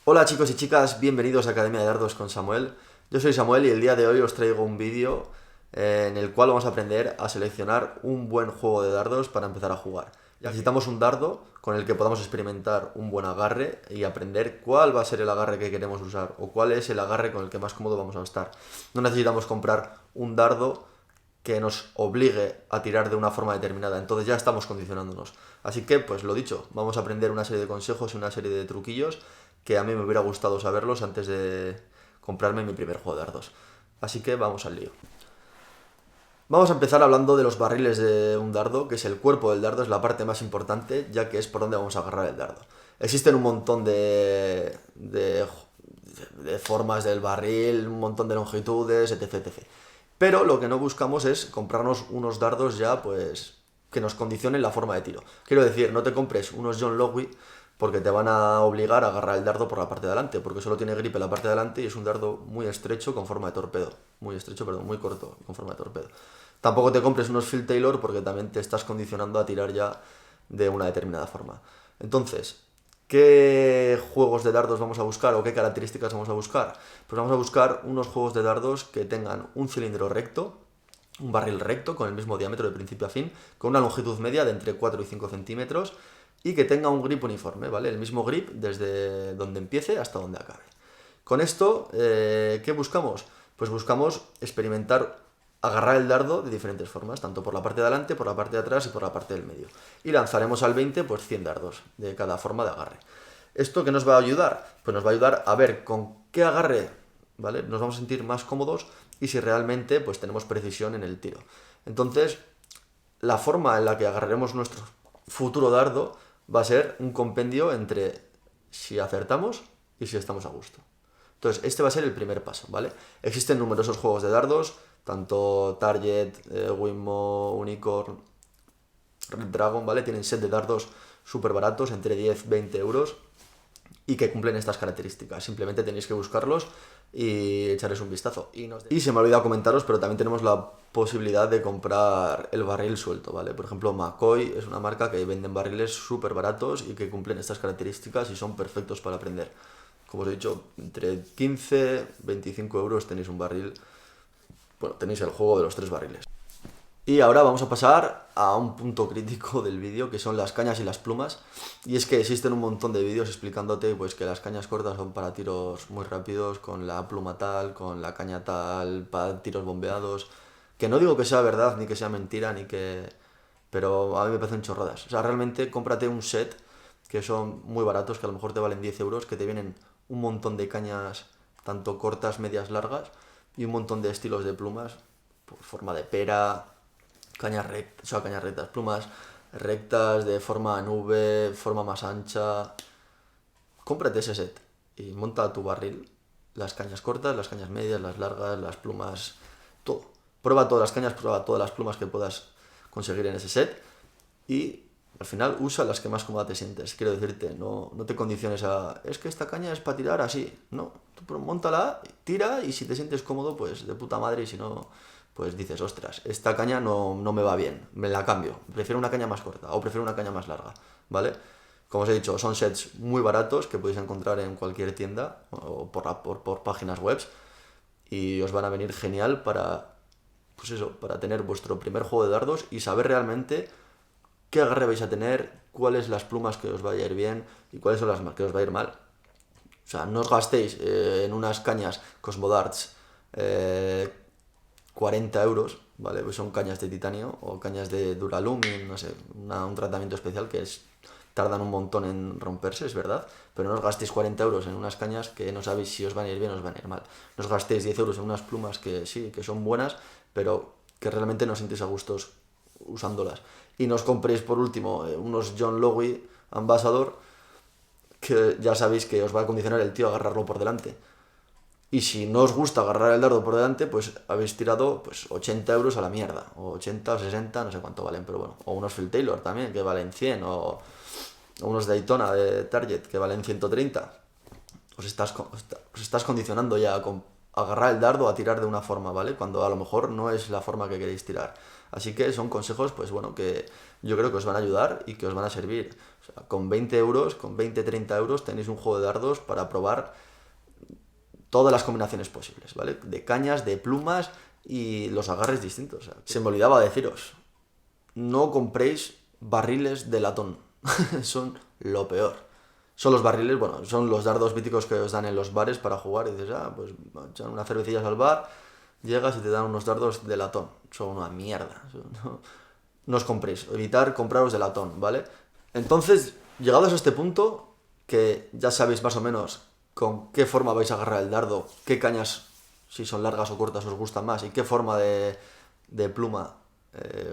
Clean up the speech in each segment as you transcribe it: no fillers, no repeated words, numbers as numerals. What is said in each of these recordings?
Hola chicos y chicas, bienvenidos a Academia de Dardos con Samuel. Yo soy Samuel y el día de hoy os traigo un vídeo en el cual vamos a aprender a seleccionar un buen juego de dardos para empezar a jugar. Necesitamos un dardo con el que podamos experimentar un buen agarre y aprender cuál va a ser el agarre que queremos usar o cuál es el agarre con el que más cómodo vamos a estar. No necesitamos comprar un dardo que nos obligue a tirar de una forma determinada, entonces ya estamos condicionándonos. Así que, pues lo dicho, vamos a aprender una serie de consejos y una serie de truquillos que a mí me hubiera gustado saberlos antes de comprarme mi primer juego de dardos. Así que vamos al lío. Vamos a empezar hablando de los barriles de un dardo, que es el cuerpo del dardo, es la parte más importante, ya que es por donde vamos a agarrar el dardo. Existen un montón de formas del barril, un montón de longitudes, etc. Pero lo que no buscamos es comprarnos unos dardos ya, pues, que nos condicionen la forma de tiro. Quiero decir, no te compres unos John Logie porque te van a obligar a agarrar el dardo por la parte de adelante, porque solo tiene grip en la parte de adelante y es un dardo muy estrecho con forma de torpedo. Muy estrecho, perdón, muy corto con forma de torpedo. Tampoco te compres unos Phil Taylor porque también te estás condicionando a tirar ya de una determinada forma. Entonces, ¿qué juegos de dardos vamos a buscar o qué características vamos a buscar? Pues vamos a buscar unos juegos de dardos que tengan un cilindro recto, un barril recto con el mismo diámetro de principio a fin, con una longitud media de entre 4 y 5 centímetros y que tenga un grip uniforme, ¿vale? El mismo grip desde donde empiece hasta donde acabe. Con esto, ¿qué buscamos? Pues buscamos experimentar agarrar el dardo de diferentes formas, tanto por la parte de adelante, por la parte de atrás y por la parte del medio. Y lanzaremos al 20 pues 100 dardos de cada forma de agarre. ¿Esto qué nos va a ayudar? Pues nos va a ayudar a ver con qué agarre, ¿vale? Nos vamos a sentir más cómodos y si realmente pues tenemos precisión en el tiro. Entonces, la forma en la que agarraremos nuestro futuro dardo va a ser un compendio entre si acertamos y si estamos a gusto. Entonces, este va a ser el primer paso, ¿vale? Existen numerosos juegos de dardos, tanto Target, Winmo, Unicorn, Red Dragon, ¿vale? Tienen set de dardos súper baratos, entre 10 y 20 euros, y que cumplen estas características. Simplemente tenéis que buscarlos y echarles un vistazo. Y se me ha olvidado comentaros, pero también tenemos la posibilidad de comprar el barril suelto, ¿vale? Por ejemplo, McCoy es una marca que venden barriles súper baratos y que cumplen estas características y son perfectos para aprender. Como os he dicho, entre 15 y 25 euros tenéis un barril. Bueno, tenéis el juego de los tres barriles. Y ahora vamos a pasar a un punto crítico del vídeo, que son las cañas y las plumas. Y es que existen un montón de vídeos explicándote pues, que las cañas cortas son para tiros muy rápidos, con la pluma tal, con la caña tal, para tiros bombeados. Que no digo que sea verdad, ni que sea mentira, ni que... Pero a mí me parecen chorradas. O sea, realmente cómprate un set, que son muy baratos, que a lo mejor te valen 10 euros, que te vienen un montón de cañas, tanto cortas, medias, largas, y un montón de estilos de plumas, por forma de pera, cañas rectas, o sea, cañas rectas, plumas rectas, de forma nube, forma más ancha. Cómprate ese set y monta tu barril, las cañas cortas, las cañas medias, las largas, las plumas, todo. Prueba todas las cañas, prueba todas las plumas que puedas conseguir en ese set y al final usa las que más cómoda te sientes. Quiero decirte, no te condiciones a, es que esta caña es para tirar así. No, tú montala, tira y si te sientes cómodo, pues de puta madre y si no, pues dices, ostras, esta caña no me va bien, me la cambio. Prefiero una caña más corta o prefiero una caña más larga, ¿vale? Como os he dicho, son sets muy baratos que podéis encontrar en cualquier tienda o por páginas web y os van a venir genial para, pues eso, para tener vuestro primer juego de dardos y saber realmente qué agarre vais a tener, cuáles las plumas que os vaya a ir bien y cuáles son las que os va a ir mal. O sea, no os gastéis en unas cañas Cosmodarts 40 euros, ¿vale? Pues son cañas de titanio o cañas de Duralumin, no sé, un tratamiento especial que es tardan un montón en romperse, es verdad, pero no os gastéis 40 euros en unas cañas que no sabéis si os van a ir bien o os van a ir mal. No os gastéis 10 euros en unas plumas que sí, que son buenas, pero que realmente no os sentís a gustos usándolas. Y no os compréis por último unos John Logie Ambassador, que ya sabéis que os va a condicionar el tío a agarrarlo por delante. Y si no os gusta agarrar el dardo por delante, pues habéis tirado pues 80 euros a la mierda. O 80 o 60, no sé cuánto valen, pero bueno. O unos Phil Taylor también, que valen 100. O unos Daytona de Target, que valen 130. Os estás condicionando ya agarrar el dardo a tirar de una forma, ¿vale? Cuando a lo mejor no es la forma que queréis tirar. Así que son consejos, pues bueno, que yo creo que os van a ayudar y que os van a servir. O sea, con 20 euros, con 20-30 euros tenéis un juego de dardos para probar todas las combinaciones posibles, ¿vale? De cañas, de plumas y los agarres distintos. O sea, se me olvidaba deciros, no compréis barriles de latón, son lo peor. Son los barriles, bueno, son los dardos míticos que os dan en los bares para jugar y dices, pues echan unas cervecillas al bar, llegas y te dan unos dardos de latón. Son una mierda. No os compréis, evitar compraros de latón, ¿vale? Entonces, llegados a este punto, que ya sabéis más o menos con qué forma vais a agarrar el dardo, qué cañas, si son largas o cortas, os gustan más y qué forma de pluma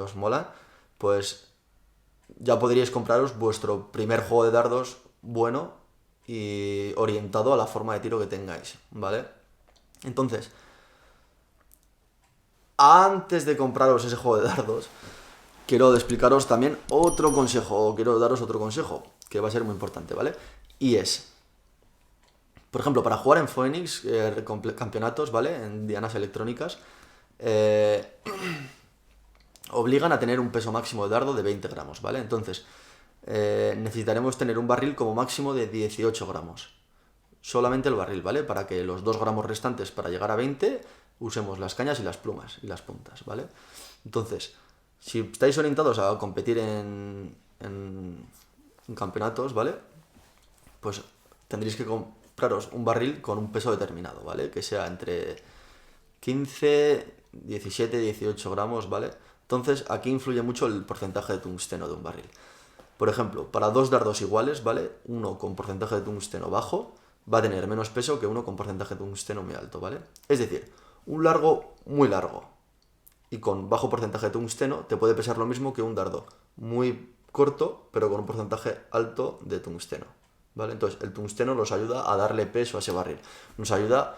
os mola, pues ya podríais compraros vuestro primer juego de dardos bueno y orientado a la forma de tiro que tengáis, ¿vale? Entonces, antes de compraros ese juego de dardos, quiero explicaros también otro consejo, o quiero daros otro consejo, que va a ser muy importante, ¿vale? Y es, por ejemplo, para jugar en Phoenix, campeonatos, ¿vale? En dianas electrónicas, obligan a tener un peso máximo de dardo de 20 gramos, ¿vale? Entonces, necesitaremos tener un barril como máximo de 18 gramos. Solamente el barril, ¿vale? Para que los 2 gramos restantes para llegar a 20 usemos las cañas y las plumas y las puntas, ¿vale? Entonces, si estáis orientados a competir en campeonatos, ¿vale? Pues tendréis que compraros un barril con un peso determinado, ¿vale? Que sea entre 15, 17, 18 gramos, ¿vale? Entonces, aquí influye mucho el porcentaje de tungsteno de un barril. Por ejemplo, para 2 dardos iguales, ¿vale? Uno con porcentaje de tungsteno bajo va a tener menos peso que uno con porcentaje de tungsteno muy alto, ¿vale? Es decir, un largo muy largo y con bajo porcentaje de tungsteno te puede pesar lo mismo que un dardo muy corto pero con un porcentaje alto de tungsteno, ¿vale? Entonces, el tungsteno nos ayuda a darle peso a ese barril, nos ayuda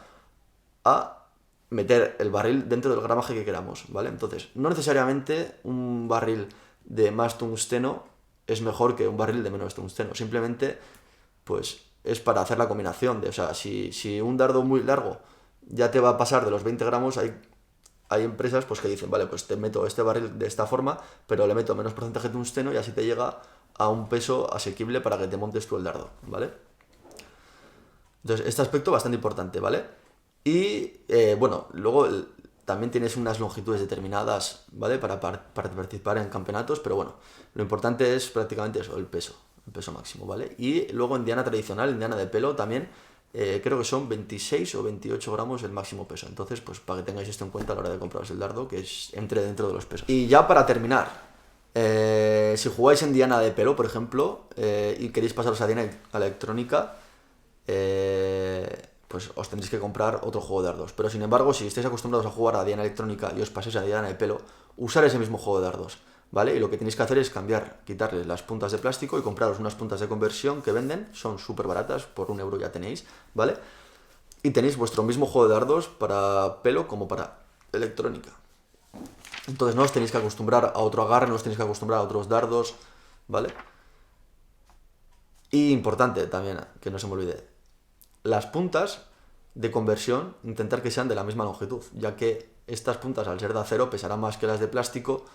a meter el barril dentro del gramaje que queramos, ¿vale? Entonces, no necesariamente un barril de más tungsteno es mejor que un barril de menos tungsteno, simplemente pues es para hacer la combinación o sea, si un dardo muy largo ya te va a pasar de los 20 gramos, hay empresas pues que dicen, vale, pues te meto este barril de esta forma, pero le meto menos porcentaje de tungsteno y así te llega a un peso asequible para que te montes tú el dardo, ¿vale? Entonces, este aspecto bastante importante, ¿vale? Y bueno, luego también tienes unas longitudes determinadas, ¿vale? Para participar en campeonatos, pero bueno, lo importante es prácticamente eso, el peso máximo, ¿vale? Y luego en diana tradicional, en diana de pelo también, creo que son 26 o 28 gramos el máximo peso. Entonces, pues para que tengáis esto en cuenta a la hora de compraros el dardo, que entre dentro de los pesos. Y ya para terminar, si jugáis en diana de pelo, por ejemplo, y queréis pasaros a diana electrónica, pues os tendréis que comprar otro juego de dardos. Pero sin embargo, si estáis acostumbrados a jugar a diana electrónica y os pasáis a diana de pelo, usar ese mismo juego de dardos, ¿vale? Y lo que tenéis que hacer es quitarles las puntas de plástico y compraros unas puntas de conversión que venden, son súper baratas, por 1 euro ya tenéis, ¿vale? Y tenéis vuestro mismo juego de dardos para pelo como para electrónica. Entonces no os tenéis que acostumbrar a otro agarre, no os tenéis que acostumbrar a otros dardos, ¿vale? Y importante también, que no se me olvide, las puntas de conversión, intentar que sean de la misma longitud, ya que estas puntas, al ser de acero, pesarán más que las de plástico,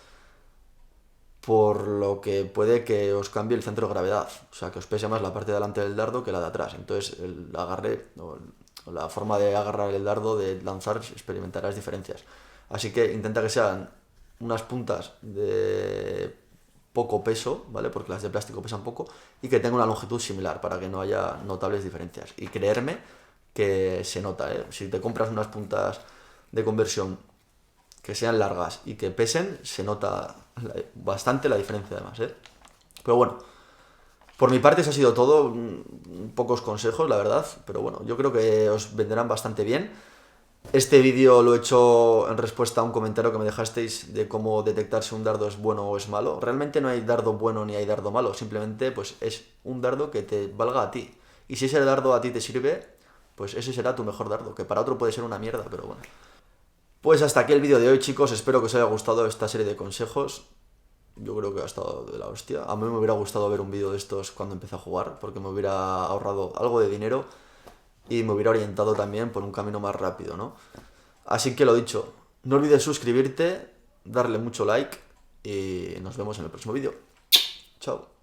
por lo que puede que os cambie el centro de gravedad, o sea, que os pese más la parte de delante del dardo que la de atrás. Entonces, el agarre o la forma de agarrar el dardo, de lanzar, experimentarás diferencias. Así que intenta que sean unas puntas de poco peso, ¿vale? Porque las de plástico pesan poco, y que tengan una longitud similar para que no haya notables diferencias. Y creerme que se nota, ¿eh? Si te compras unas puntas de conversión que sean largas y que pesen, se nota bastante la diferencia además, ¿eh? Pero bueno, por mi parte eso ha sido todo, pocos consejos, la verdad, pero bueno, yo creo que os vendrán bastante bien. Este vídeo lo he hecho en respuesta a un comentario que me dejasteis de cómo detectar si un dardo es bueno o es malo. Realmente no hay dardo bueno ni hay dardo malo, simplemente pues es un dardo que te valga a ti. Y si ese dardo a ti te sirve, pues ese será tu mejor dardo, que para otro puede ser una mierda, pero bueno. Pues hasta aquí el vídeo de hoy, chicos, espero que os haya gustado esta serie de consejos. Yo creo que ha estado de la hostia. A mí me hubiera gustado ver un vídeo de estos cuando empecé a jugar, porque me hubiera ahorrado algo de dinero. y me hubiera orientado también por un camino más rápido, ¿no? Así que lo dicho, no olvides suscribirte, darle mucho like y nos vemos en el próximo vídeo. Chao.